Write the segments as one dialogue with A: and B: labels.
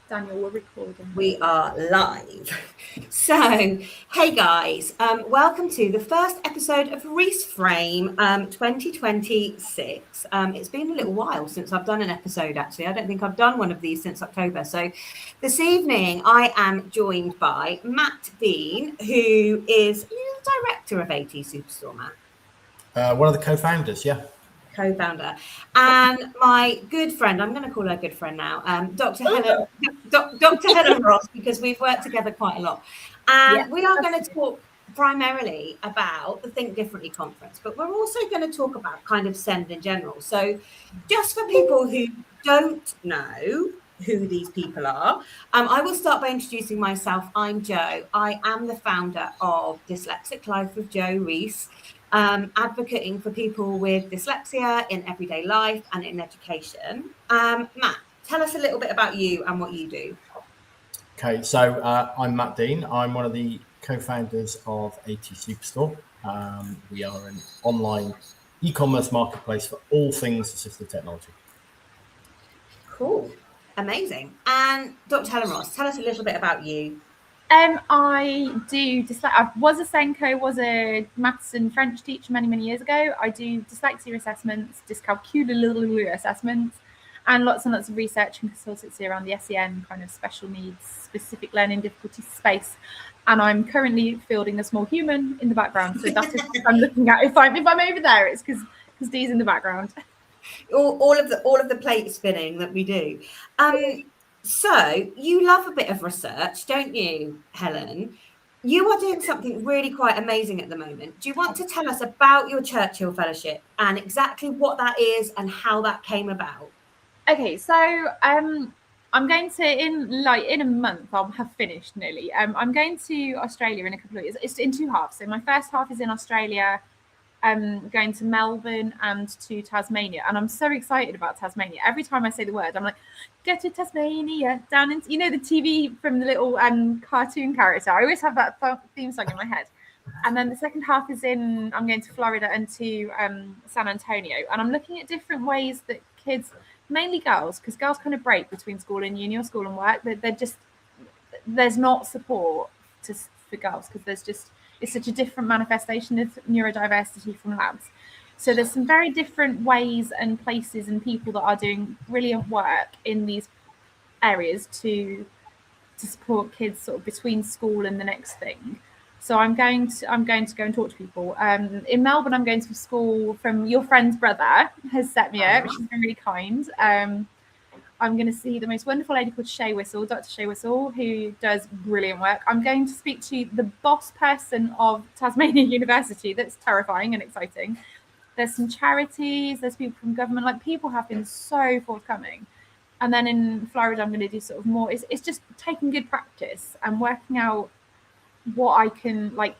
A: Daniel, we're recording.
B: We are live. So, hey guys, welcome to the first episode of Rees Frame 2026. It's been a little while since I've done an episode, actually. I don't think I've done one of these since October. So, this evening I am joined by Matt Dean, who is the director of AT Superstore, Matt.
C: One of the co-founders, yeah.
B: Co-founder, and my good friend, I'm going to call her good friend now, Dr. Helen Ross, because we've worked together quite a lot. And we are going to talk primarily about the Think Differently conference, but we're also going to talk about kind of SEND in general. So just for people who don't know who these people are, I will start by introducing myself. I'm Jo. I am the founder of Dyslexic Life with Jo Rees, advocating for people with dyslexia in everyday life and in education. Matt, tell us a little bit about you and what you do.
C: Okay, so I'm Matt Dean. I'm one of the co-founders of AT Superstore. We are an online e-commerce marketplace for all things assistive technology.
B: Cool, amazing. And Dr. Helen Ross, tell us a little bit about you.
A: I do I was a SENCO, was a maths and French teacher many years ago. I do dyslexia assessments, dyscalculia assessments, and lots of research and consultancy around the SEN kind of special needs, specific learning difficulty space. And I'm currently fielding a small human in the background, so that is what I'm looking at. If I'm over there, it's because Dee's in the background.
B: All of the plate spinning that we do. So you love a bit of research, don't you, Helen? You are doing something really quite amazing at the moment. Do you want to tell us about your Churchill Fellowship and exactly what that is and how that came about?
A: Okay, so I'm going to in a month I'll have finished nearly. I'm going to Australia in a couple of years. It's in two halves. So my first half is in Australia. I'm going to Melbourne and to Tasmania, and I'm so excited about Tasmania. Every time I say the word, I'm like, "Go to Tasmania, down into the TV from the little cartoon character." I always have that theme song in my head. And then the second half is I'm going to Florida and to San Antonio, and I'm looking at different ways that kids, mainly girls, because girls kind of break between school and uni or school and work. There's not support for girls because it's such a different manifestation of neurodiversity from labs. So there's some very different ways and places and people that are doing brilliant work in these areas to support kids sort of between school and the next thing. So I'm going to go and talk to people. In Melbourne, I'm going to a school from your friend's brother has set me up, which has been really kind. I'm going to see the most wonderful lady called Shay Whistle, Dr. Shay Whistle, who does brilliant work. I'm going to speak to the boss person of Tasmania University. That's terrifying and exciting. There's some charities, there's people from government, like people have been so forthcoming. And then in Florida, I'm going to do sort of more, it's just taking good practice and working out what I can like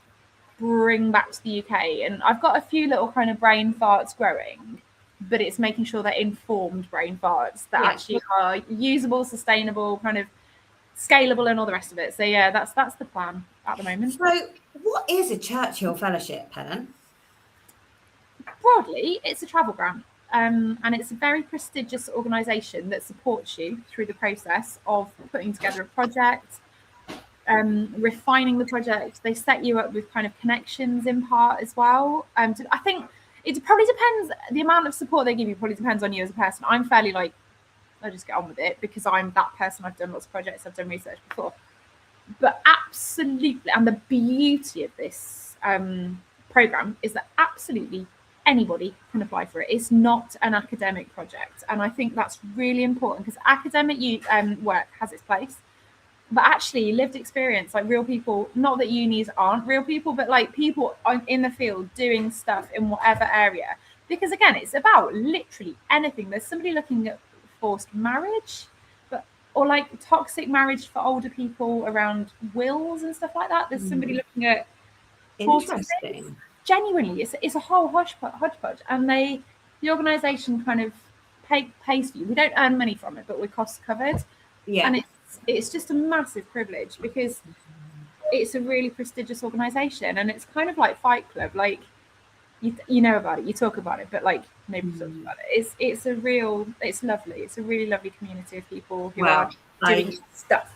A: bring back to the UK. And I've got a few little kind of brain farts growing, but it's making sure they're informed brain farts that actually are usable, sustainable, kind of scalable and all the rest of it. So yeah, that's the plan at the moment.
B: So what is a Churchill Fellowship, Helen?
A: Broadly, it's a travel grant. And it's a very prestigious organisation that supports you through the process of putting together a project, refining the project. They set you up with kind of connections in part as well. I think it probably depends. The amount of support they give you probably depends on you as a person. I'm fairly like, I just get on with it because I'm that person. I've done lots of projects. I've done research before. But absolutely, and the beauty of this program is that absolutely anybody can apply for it. It's not an academic project. And I think that's really important because academic work has its place. But actually lived experience, like real people, not that unis aren't real people, but like people in the field doing stuff in whatever area. Because again, it's about literally anything. There's somebody looking at forced marriage, or like toxic marriage for older people around wills and stuff like that. There's somebody looking at
B: interesting.
A: Genuinely, it's a whole hodgepodge. And the organisation kind of pays for you. We don't earn money from it, but we're cost covered.
B: Yeah.
A: And it's just a massive privilege because it's a really prestigious organisation, and it's kind of like Fight Club. Like you know about it, you talk about it, but like nobody talks about it. It's lovely. It's a really lovely community of people who are doing stuff.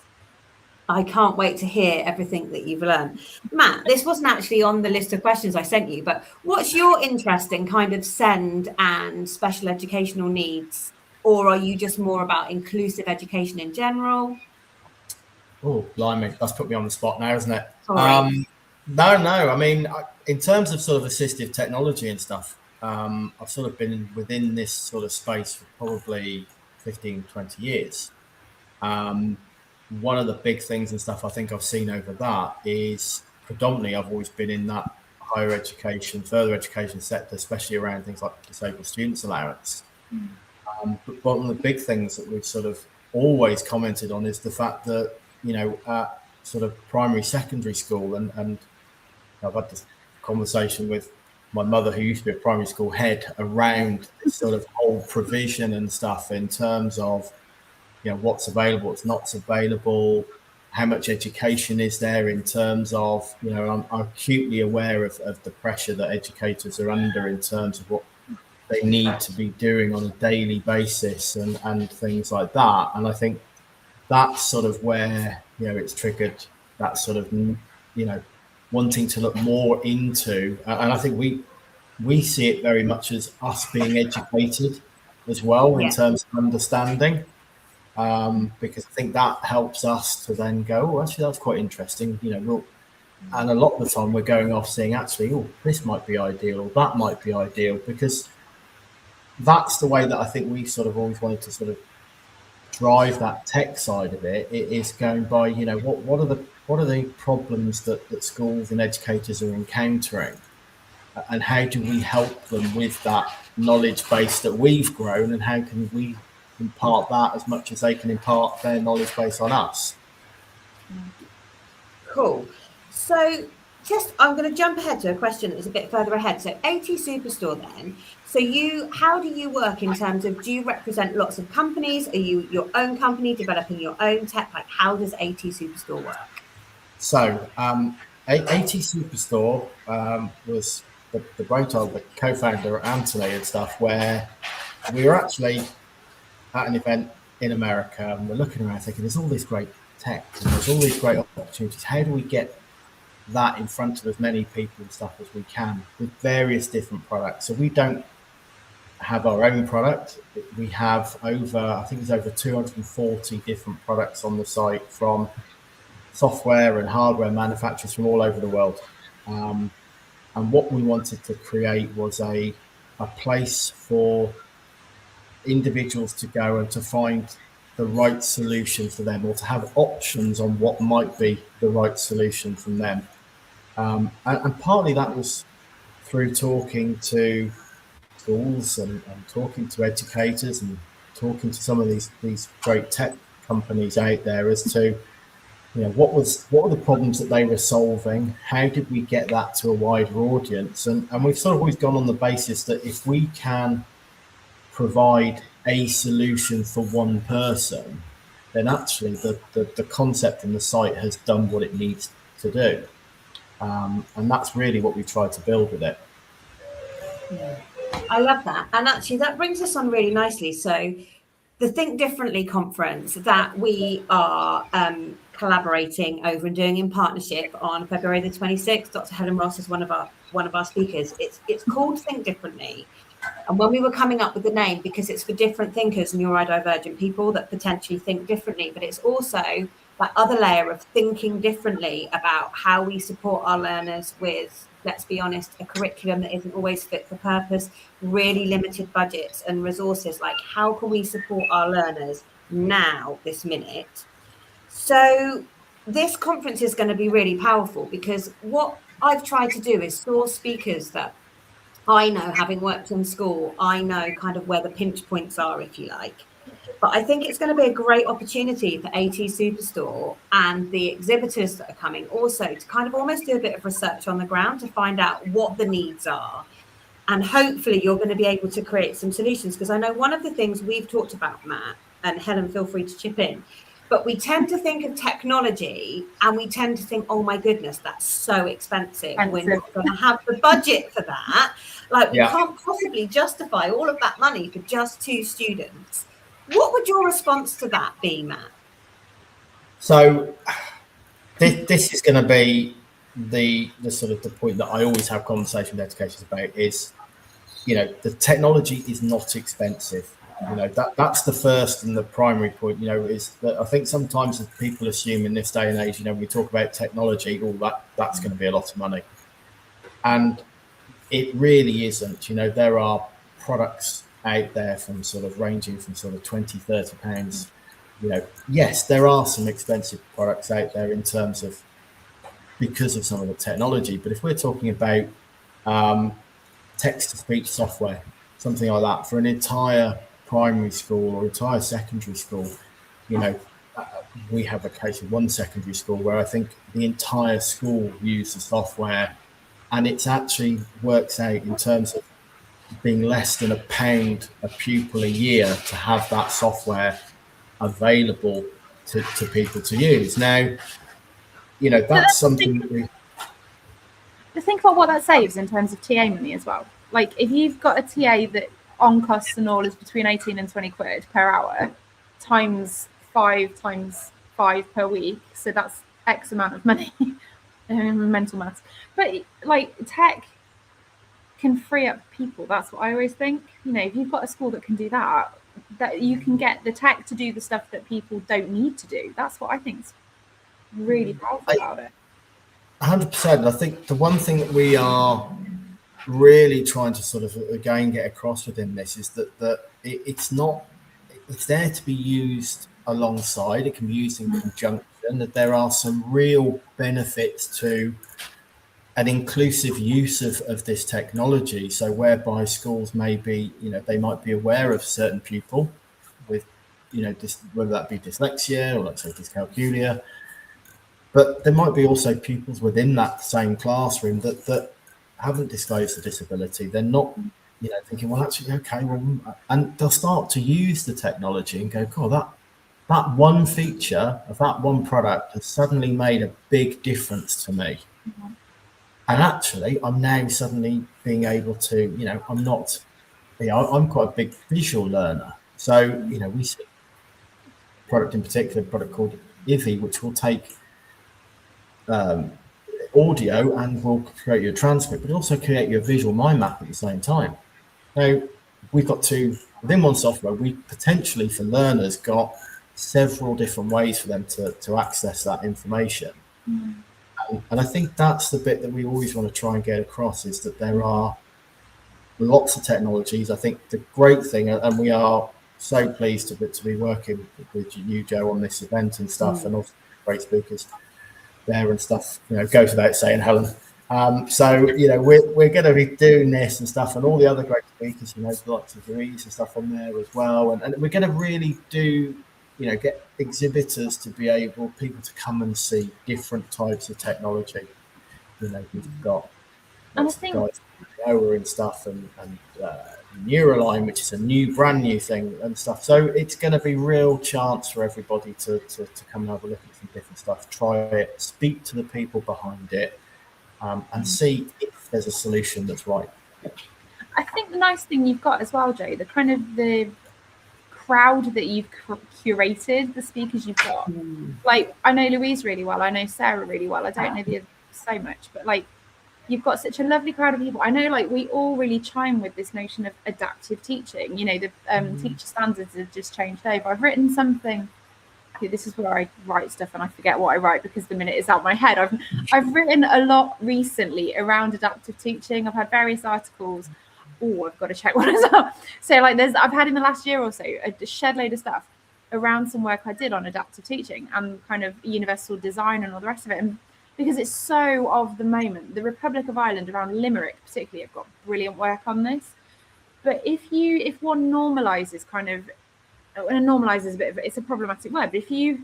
B: I can't wait to hear everything that you've learned. Matt, this wasn't actually on the list of questions I sent you, but what's your interest in kind of SEND and special educational needs? Or are you just more about inclusive education in general?
C: Oh, blimey, that's put me on the spot now, isn't it?
B: Sorry.
C: No. I mean, in terms of sort of assistive technology and stuff, I've sort of been within this sort of space for probably 15, 20 years. One of the big things and stuff I think I've seen over that is predominantly I've always been in that higher education, further education sector, especially around things like disabled students allowance. But one of the big things that we've sort of always commented on is the fact that, you know, at sort of primary, secondary school, and I've had this conversation with my mother, who used to be a primary school head, around sort of whole provision and stuff in terms of, you know, what's available, what's not available, how much education is there in terms of, you know, I'm acutely aware of the pressure that educators are under in terms of what they need to be doing on a daily basis and things like that. And I think that's sort of where, you know, it's triggered that sort of, you know, wanting to look more into, and I think we see it very much as us being educated as well in terms of understanding. Because I think that helps us to then go, oh, actually, that's quite interesting. You know, and a lot of the time we're going off saying, actually, oh, this might be ideal, or that might be ideal, because that's the way that I think we sort of always wanted to sort of drive that tech side of it. It is going by, you know, what are the problems that schools and educators are encountering, and how do we help them with that knowledge base that we've grown, and how can we impart that as much as they can impart their knowledge base on us.
B: Cool. So I'm going to jump ahead to a question that's a bit further ahead. So AT Superstore then, how do you work in terms of, do you represent lots of companies? Are you your own company developing your own tech? Like, how does AT Superstore work?
C: So AT Superstore was the brainchild, the co-founder Anthony and stuff, where we were actually at an event in America, and we're looking around thinking, there's all this great tech and there's all these great opportunities. How do we get that in front of as many people and stuff as we can with various different products? So we don't have our own product. We have I think it's over 240 different products on the site, from software and hardware manufacturers from all over the world. And what we wanted to create was a place for individuals to go and to find the right solution for them, or to have options on what might be the right solution from them. And partly that was through talking to schools and talking to educators and talking to some of these great tech companies out there as to, you know, what were the problems that they were solving? How did we get that to a wider audience? And we've sort of always gone on the basis that if we can provide a solution for one person, then actually the concept and the site has done what it needs to do. And that's really what we tried to build with it.
B: I love that. And actually that brings us on really nicely. So the Think Differently conference that we are collaborating over and doing in partnership on February the 26th, Dr. Helen Ross is one of our speakers. It's called Think Differently. And when we were coming up with the name, because it's for different thinkers, neurodivergent people that potentially think differently, but it's also that other layer of thinking differently about how we support our learners with, let's be honest, a curriculum that isn't always fit for purpose, really limited budgets and resources. Like, how can we support our learners now, this minute? So this conference is going to be really powerful, because what I've tried to do is source speakers that I know, having worked in school, I know kind of where the pinch points are, if you like. But I think it's going to be a great opportunity for AT Superstore and the exhibitors that are coming also to kind of almost do a bit of research on the ground to find out what the needs are. And hopefully you're going to be able to create some solutions, because I know one of the things we've talked about, Matt, and Helen, feel free to chip in, But we tend to think of technology and we tend to think, oh my goodness, that's so expensive. We're not going to have the budget for that. Like, we can't possibly justify all of that money for just 2 students. What would your response to that be, Matt?
C: So this is going to be the sort of the point that I always have conversation with educators about is, you know, the technology is not expensive. You know, that's the first and the primary point, you know, is that I think sometimes people assume in this day and age, you know, when we talk about technology, that's going to be a lot of money. And it really isn't. You know, there are products out there from sort of ranging from sort of 20, 30 pounds. You know, yes, there are some expensive products out there in terms of because of some of the technology. But if we're talking about text-to-speech software, something like that, for an entire primary school or entire secondary school, you know, we have a case of one secondary school where I think the entire school used the software, and it's actually works out in terms of being less than £1 a pupil a year to have that software available to people to use. Now, you know, that's something that we
A: think about what that saves in terms of TA money as well. Like, if you've got a TA that on costs and all is between 18 and 20 quid per hour, times 5 per week, so that's X amount of money. Mental maths. But like, tech can free up people. That's what I always think. You know, if you've got a school that can do that, that you can get the tech to do the stuff that people don't need to do. That's what I think is really powerful about it.
C: 100%. I think the one thing that we are really trying to sort of again get across within this is that it's there to be used alongside. It can be used in conjunction. That there are some real benefits to an inclusive use of this technology. So whereby schools may be, you know, they might be aware of certain pupil with, you know, whether that be dyslexia or let's say dyscalculia, but there might be also pupils within that same classroom that haven't disclosed the disability. They're not, you know, thinking, well, actually, okay, well, and they'll start to use the technology and go, God, that one feature of that one product has suddenly made a big difference to me. Mm-hmm. And actually, I'm now suddenly being able to, you know, I'm not, you know, I'm quite a big visual learner. So, you know, we see a product in particular, a product called Ivy, which will take audio and will create you a transcript, but also create you a visual mind map at the same time. Now, we've got within one software, we potentially for learners got several different ways for them to access that information. Mm. And I think that's the bit that we always want to try and get across, is that there are lots of technologies. I think the great thing, and we are so pleased to be working with you, Joe, on this event and stuff, and also great speakers there and stuff, you know, goes without saying, Helen. So, you know, we're going to be doing this and stuff, and all the other great speakers, you know, lots of Rees and stuff on there as well. And we're going to really do, you know, get exhibitors to be able, people to come and see different types of technology. You know, we've got lots of guys and stuff, and Neuralign, which is a brand new thing and stuff. So it's going to be real chance for everybody to come and have a look at some different stuff, try it, speak to the people behind it, and see if there's a solution that's right.
A: I think the nice thing you've got as well, Joe, the kind of the crowd that you've curated, the speakers you've got. Like, I know Louise really well, I know Sarah really well, I don't know the others so much, but like, you've got such a lovely crowd of people. I know, like, we all really chime with this notion of adaptive teaching. You know, the teacher standards have just changed over. I've written something. This is where I write stuff and I forget what I write because the minute it's out my head. I've written a lot recently around adaptive teaching. I've had various articles. Oh, I've got to check what it's up. So, like, I've had in the last year or so a shed load of stuff around some work I did on adaptive teaching and kind of universal design and all the rest of it. And because it's so of the moment. The Republic of Ireland around Limerick particularly have got brilliant work on this. But if one normalizes normalize a bit of it, it's a problematic word, but if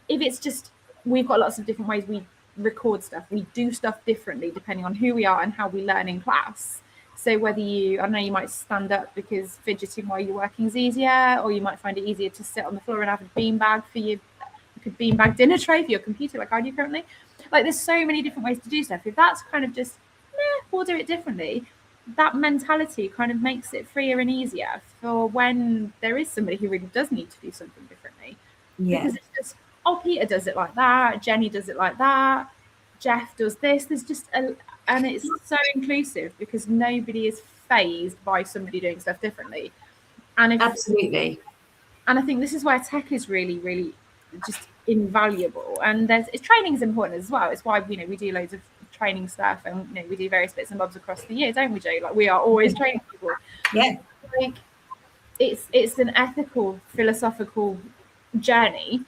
A: it's just, we've got lots of different ways we record stuff, we do stuff differently depending on who we are and how we learn in class. So whether I don't know, you might stand up because fidgeting while you're working is easier, or you might find it easier to sit on the floor and have a beanbag for your could beanbag dinner tray for your computer like I do currently. Like there's so many different ways to do stuff. If that's kind of just, we'll do it differently, that mentality kind of makes it freer and easier for when there is somebody who really does need to do something differently. Because it's just, Peter does it like that, Jenny does it like that, Jeff does this. There's just and it's so inclusive because nobody is phased by somebody doing stuff differently. And
B: absolutely.
A: And I think this is where tech is really, really just invaluable. And training is important as well. It's why we do loads of training stuff, and we do various bits and bobs across the year, don't we, Jo? Like we are always training people.
B: Yeah.
A: Like it's an ethical, philosophical journey,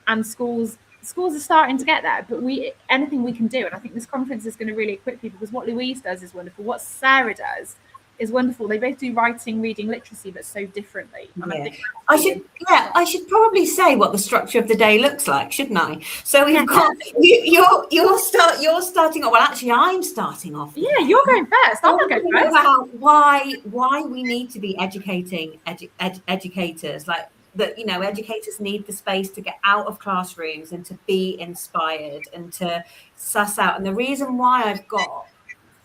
A: and schools are starting to get there. But anything we can do, and I think this conference is going to really equip people, because what Louise does is wonderful. What Sarah does is wonderful. They both do writing, reading, literacy, but so differently. And
B: I should probably say what the structure of the day looks like, shouldn't I? So we've got you're starting off. Well, actually, I'm starting off.
A: Yeah, you're going first. I'm not going first.
B: About why we need to be educating educators, like that. Educators need the space to get out of classrooms and to be inspired and to suss out. And the reason why I've got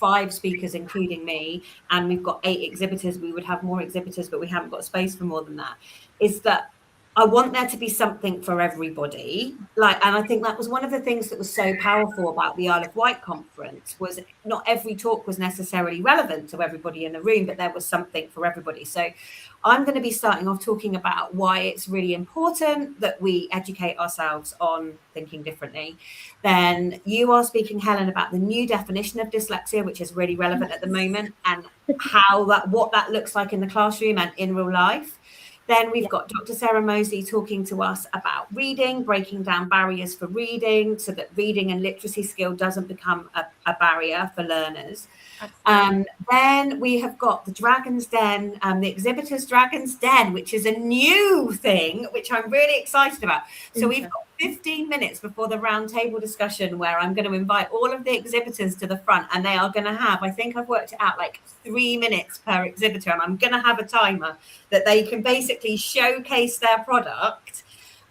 B: 5 speakers, including me, and we've got 8 exhibitors. We would have more exhibitors, but we haven't got space for more than that. Is that I want there to be something for everybody. And I think that was one of the things that was so powerful about the Isle of Wight conference, was not every talk was necessarily relevant to everybody in the room, but there was something for everybody. So I'm going to be starting off talking about why it's really important that we educate ourselves on thinking differently. Then you are speaking, Helen, about the new definition of dyslexia, which is really relevant at the moment, and what that looks like in the classroom and in real life. Then we've got Dr. Sarah Mosley talking to us about reading, breaking down barriers for reading so that reading and literacy skill doesn't become a barrier for learners. Then we have got the Dragon's Den, the exhibitors Dragon's Den, which is a new thing, which I'm really excited about. So we've got 15 minutes before the roundtable discussion, where I'm going to invite all of the exhibitors to the front, and they are going to have, I think I've worked it out, like 3 minutes per exhibitor, and I'm going to have a timer that they can basically showcase their product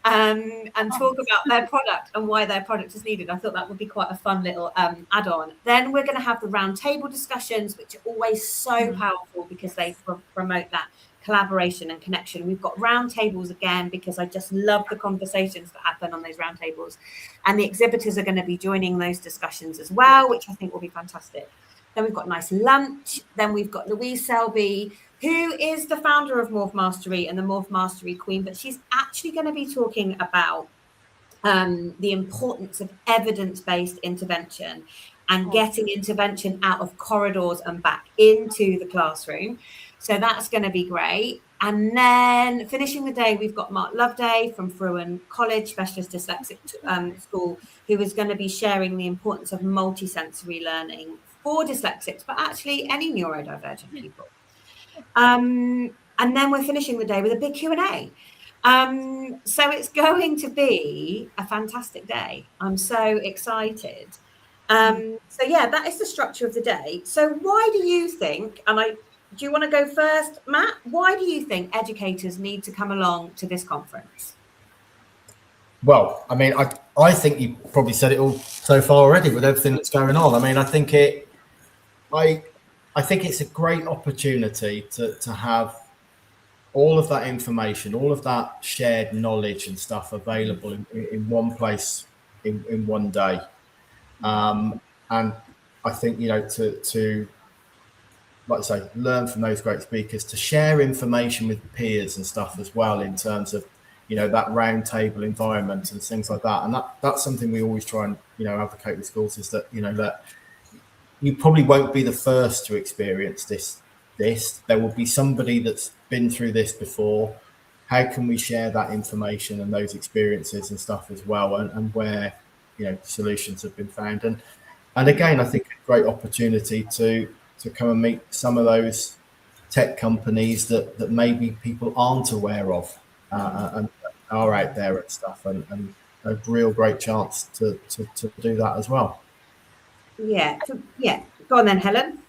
B: and talk about their product and why their product is needed. I thought that would be quite a fun little add-on. Then we're going to have the roundtable discussions, which are always so powerful because they promote that collaboration and connection. We've got roundtables again because I just love the conversations that happen on those roundtables, and the exhibitors are going to be joining those discussions as well, which I think will be fantastic. Then we've got a nice lunch. Then we've got Louise Selby, who is the founder of Morph Mastery and the Morph Mastery Queen, but she's actually going to be talking about the importance of evidence-based intervention and getting intervention out of corridors and back into the classroom. So that's going to be great. And then finishing the day, we've got Mark Loveday from Fruin College, Specialist Dyslexic School, who is going to be sharing the importance of multisensory learning for dyslexics, but actually any neurodivergent people. And then we're finishing the day with a big Q&A. So it's going to be a fantastic day. I'm so excited. So yeah, that is the structure of the day. So why do you think, do you want to go first, Matt? Why do you think educators need to come along to this conference?
C: Well, I mean, I think you probably said it all so far already with everything that's going on. I mean, I think it's a great opportunity to have all of that information, all of that shared knowledge and stuff available in one place in one day. And I think, to like I say, learn from those great speakers, to share information with peers and stuff as well, in terms of, that round table environment and things like that. And that's something we always try and, advocate with schools, is that, that you probably won't be the first to experience this. There will be somebody that's been through this before. How can we share that information and those experiences and stuff as well, and where, solutions have been found. And again, I think a great opportunity to come and meet some of those tech companies that maybe people aren't aware of and are out there and stuff, and a real great chance to do that as well.
B: Yeah. Go on then, Helen.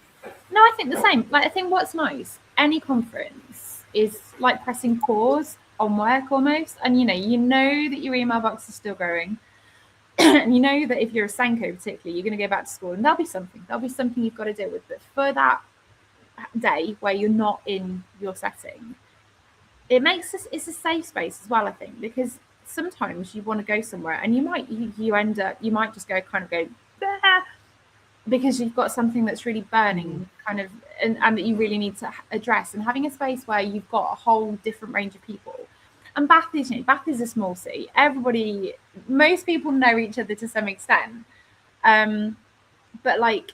A: No, I think the same. I think what's nice, any conference is like pressing pause on work almost. And you know that your email box is still growing. And you know that if you're a Senko particularly, you're going to go back to school and there'll be something you've got to deal with. But for that day where you're not in your setting, it's a safe space as well, I think, because sometimes you want to go somewhere and you might just go bah, because you've got something that's really burning kind of and that you really need to address. And having a space where you've got a whole different range of people. And Bath is a small city. Most people know each other to some extent. But like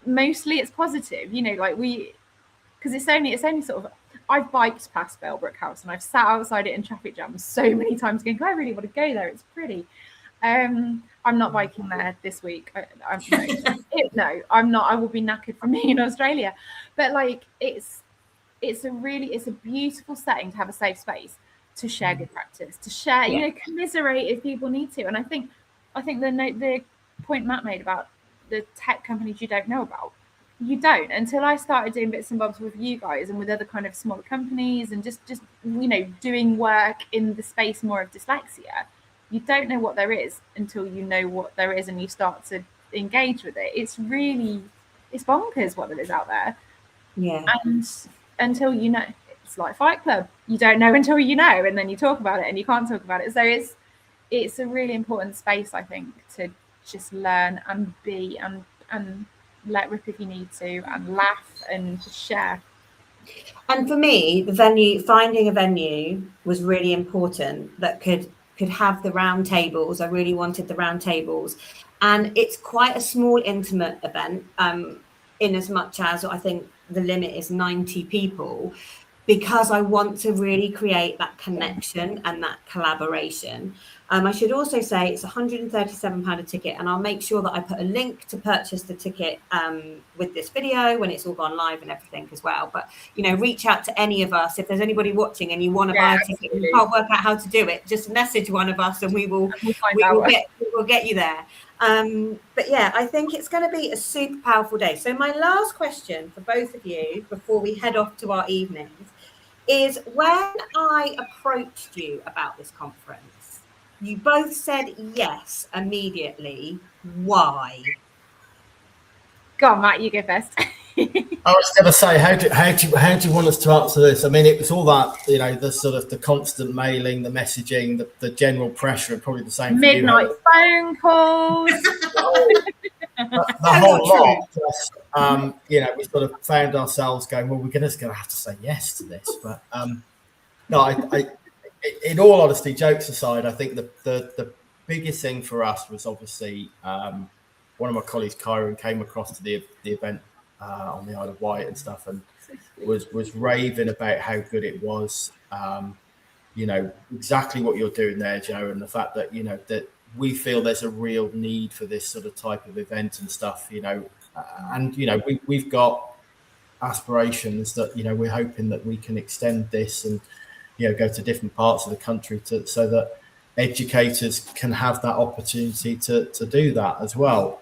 A: mostly it's positive, because it's only sort of, I've biked past Bellbrook House and I've sat outside it in traffic jams so many times going, I really want to go there. It's pretty. I'm not biking there this week. I'm not. I will be knackered from being in Australia. But like, it's a beautiful setting to have a safe space to share good practice, to share, commiserate if people need to. And I think the point Matt made about the tech companies you don't know about, you don't, until I started doing bits and bobs with you guys and with other kind of smaller companies and just doing work in the space more of dyslexia. You don't know what there is until you know what there is and you start to engage with it. It's bonkers what there is out there.
B: Yeah.
A: And until you know, it's like Fight Club. You don't know until you know, and then you talk about it and you can't talk about it. So it's a really important space, I think, to just learn and be and let rip if you need to, and laugh and just share.
B: And for me, finding a venue was really important that could have the round tables. I really wanted the round tables. And it's quite a small, intimate event, in as much as I think the limit is 90 people, because I want to really create that connection and that collaboration. I should also say it's £137 a ticket, and I'll make sure that I put a link to purchase the ticket with this video when it's all gone live and everything as well. But, reach out to any of us. If there's anybody watching and you want to buy a ticket and you can't work out how to do it, just message one of us and we will get you there. But yeah, I think it's going to be a super powerful day. So my last question for both of you before we head off to our evenings is, when I approached you about this conference, you both said yes immediately. Why?
A: Go on, Matt, you go first.
C: I was going to say, how do you want us to answer this? I mean, it was all that, the sort of the constant mailing, the messaging, the general pressure, and probably the same
A: midnight phone calls.
C: the whole lot. Plus, we sort of found ourselves going, well, we're just going to have to say yes to this. But no, I in all honesty, jokes aside, I think the biggest thing for us was obviously one of my colleagues, Kyron, came across to the event on the Isle of Wight and stuff, and was raving about how good it was. Exactly what you're doing there, Joe, and the fact that that we feel there's a real need for this sort of type of event and stuff. We've got aspirations that we're hoping that we can extend this and go to different parts of the country so that educators can have that opportunity to do that as well.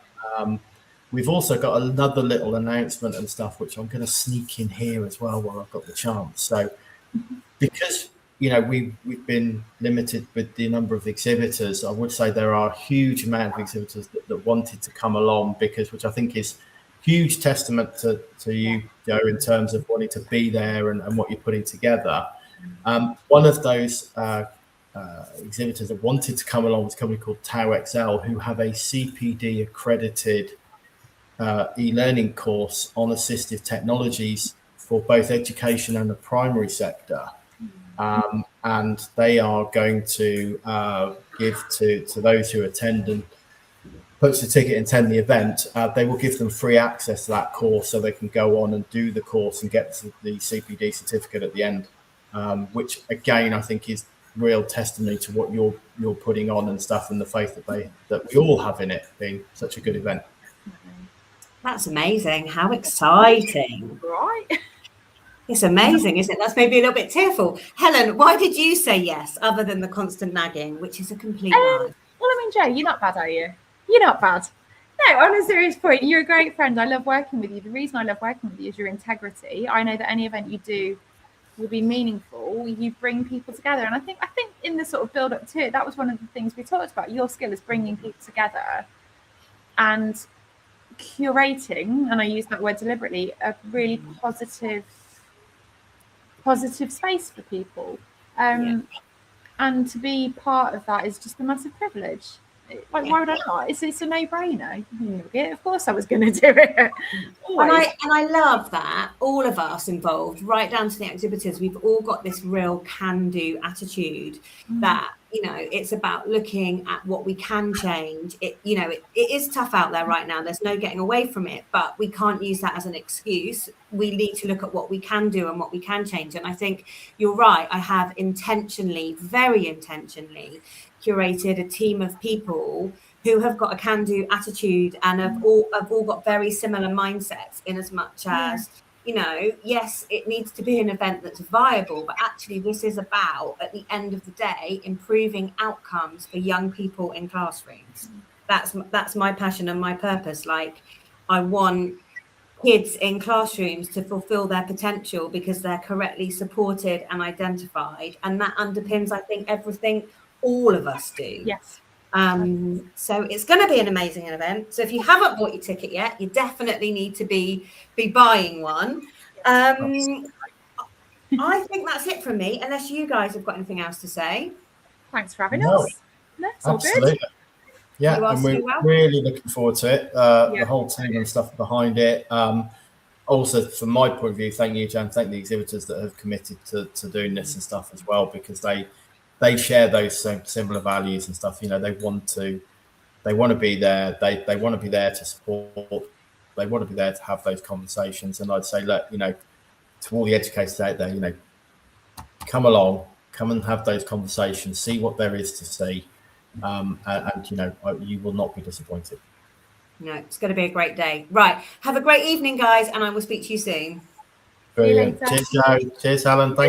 C: We've also got another little announcement and stuff, which I'm going to sneak in here as well while I've got the chance. So because, we've been limited with the number of exhibitors, I would say there are a huge amount of exhibitors that wanted to come along, which I think is huge testament to you, Joe, in terms of wanting to be there and what you're putting together. One of those exhibitors that wanted to come along was a company called Tau XL, who have a CPD accredited e-learning course on assistive technologies for both education and the primary sector. And they are going to give to those who attend and purchase a ticket and attend the event, they will give them free access to that course so they can go on and do the course and get the CPD certificate at the end, which again, I think is real testimony to what you're putting on and stuff, and the faith that we all have in it being such a good event.
B: That's amazing. How exciting.
A: Right.
B: It's amazing, isn't it? That's maybe a little bit tearful. Helen, why did you say yes, other than the constant nagging, which is a complete lie?
A: Well, I mean, Joe, you're not bad, are you? You're not bad. No, on a serious point, you're a great friend. I love working with you. The reason I love working with you is your integrity. I know that any event you do, will be meaningful, you bring people together. And I think in the sort of build up to it, that was one of the things we talked about. Your skill is bringing people together and curating, and I use that word deliberately, a really positive space for people. And to be part of that is just a massive privilege. Like, why would I not? It's a no-brainer. Of course I was going to do it.
B: And I love that all of us involved, right down to the exhibitors, we've all got this real can-do attitude that, you know, it's about looking at what we can change. It is tough out there right now. There's no getting away from it, but we can't use that as an excuse. We need to look at what we can do and what we can change. And I think you're right. I have very intentionally curated a team of people who have got a can-do attitude and have all got very similar mindsets, in as much as, you know, yes, it needs to be an event that's viable, but actually this is about, at the end of the day, improving outcomes for young people in classrooms. That's my passion and my purpose. Like, I want kids in classrooms to fulfill their potential because they're correctly supported and identified, and that underpins, I think, everything all of us do.
A: Yes.
B: So it's going to be an amazing event. So if you haven't bought your ticket yet, you definitely need to be buying one. I think that's it from me, unless you guys have got anything else to say.
A: Thanks for having us. That's all good.
C: Yeah, and we're really looking forward to it. The whole team and stuff behind it. Also, from my point of view, thank you, Jan. Thank the exhibitors that have committed to doing this and stuff as well, because they share those similar values and stuff. You know, they want to be there. They want to be there to support. They want to be there to have those conversations. And I'd say, look, you know, to all the educators out there, you know, come along, come and have those conversations, see what there is to see, and you know, you will not be disappointed.
B: No, it's going to be a great day. Right, have a great evening, guys, and I will speak to you soon.
C: Brilliant. Cheers, Joe. Cheers, Helen. Thank